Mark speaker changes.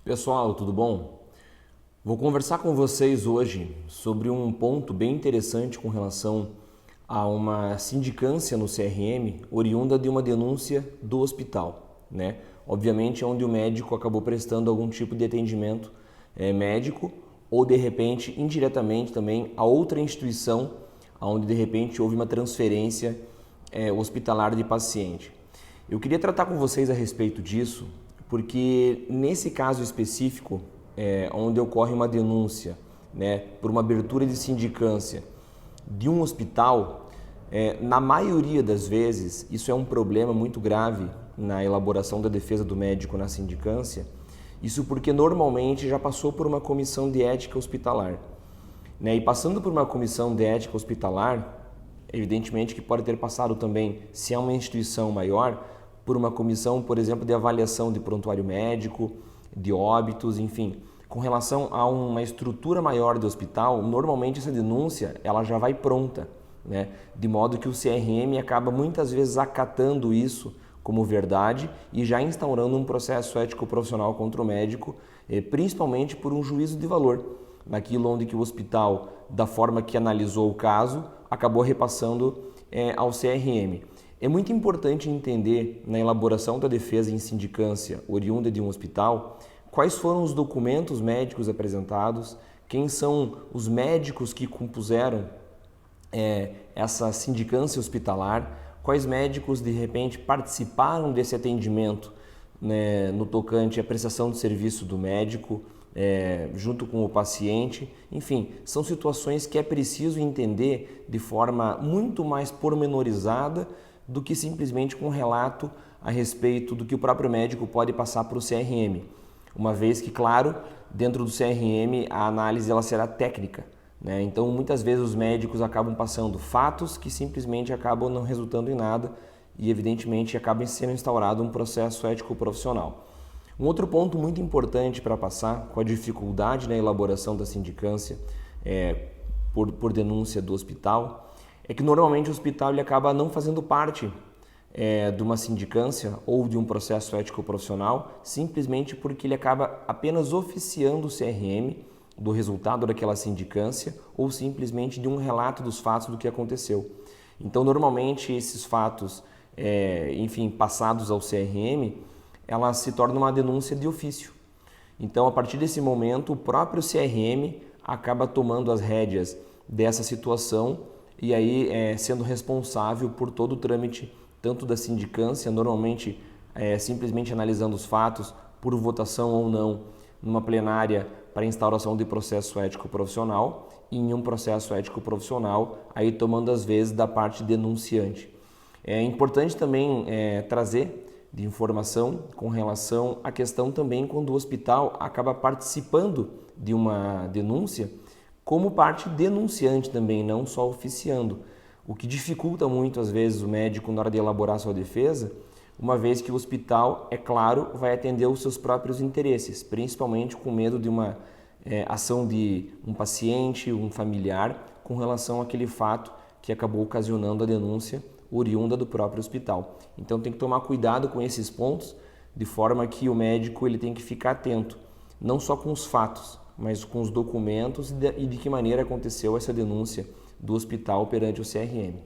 Speaker 1: Pessoal, tudo bom? Vou conversar com vocês hoje sobre um ponto bem interessante com relação a uma sindicância no CRM oriunda de uma denúncia do hospital, né? Obviamente, onde o médico acabou prestando algum tipo de atendimento médico ou de repente indiretamente também a outra instituição, onde de repente houve uma transferência hospitalar de paciente. Eu queria tratar com vocês a respeito disso, porque nesse caso específico, onde ocorre uma denúncia, né, por uma abertura de sindicância de um hospital, na maioria das vezes, isso é um problema muito grave na elaboração da defesa do médico na sindicância, isso porque normalmente já passou por uma comissão de ética hospitalar, né, e passando por uma comissão de ética hospitalar, evidentemente que pode ter passado também, se é uma instituição maior, por uma comissão, por exemplo, de avaliação de prontuário médico, de óbitos, enfim. Com relação a uma estrutura maior do hospital, normalmente essa denúncia ela já vai pronta, né? De modo que o CRM acaba muitas vezes acatando isso como verdade e já instaurando um processo ético profissional contra o médico, principalmente por um juízo de valor, naquilo onde que o hospital, da forma que analisou o caso, acabou repassando ao CRM. É muito importante entender, na elaboração da defesa em sindicância oriunda de um hospital, quais foram os documentos médicos apresentados, quem são os médicos que compuseram essa sindicância hospitalar, quais médicos de repente participaram desse atendimento, né, no tocante à prestação de serviço do médico, junto com o paciente. Enfim, são situações que é preciso entender de forma muito mais pormenorizada do que simplesmente com um relato a respeito do que o próprio médico pode passar para o CRM. Uma vez que, claro, dentro do CRM a análise ela será técnica, né? Então, muitas vezes os médicos acabam passando fatos que simplesmente acabam não resultando em nada e, evidentemente, acaba sendo instaurado um processo ético profissional. Um outro ponto muito importante para passar, com a dificuldade na elaboração da sindicância por denúncia do hospital, é que normalmente o hospital ele acaba não fazendo parte de uma sindicância ou de um processo ético profissional, simplesmente porque ele acaba apenas oficiando o CRM do resultado daquela sindicância ou simplesmente de um relato dos fatos do que aconteceu. Então, normalmente esses fatos, enfim, passados ao CRM, ela se torna uma denúncia de ofício. Então, a partir desse momento, o próprio CRM acaba tomando as rédeas dessa situação e aí sendo responsável por todo o trâmite, tanto da sindicância, normalmente simplesmente analisando os fatos por votação ou não, numa plenária para instauração de processo ético profissional e em um processo ético profissional, aí tomando as vezes da parte denunciante. É importante também trazer de informação com relação à questão também quando o hospital acaba participando de uma denúncia como parte denunciante também, não só oficiando, o que dificulta muito às vezes o médico na hora de elaborar sua defesa, uma vez que o hospital, é claro, vai atender os seus próprios interesses, principalmente com medo de uma ação de um paciente, um familiar, com relação àquele fato que acabou ocasionando a denúncia oriunda do próprio hospital. Então tem que tomar cuidado com esses pontos, de forma que o médico ele tem que ficar atento, não só com os fatos, mas com os documentos e de que maneira aconteceu essa denúncia do hospital perante o CRM.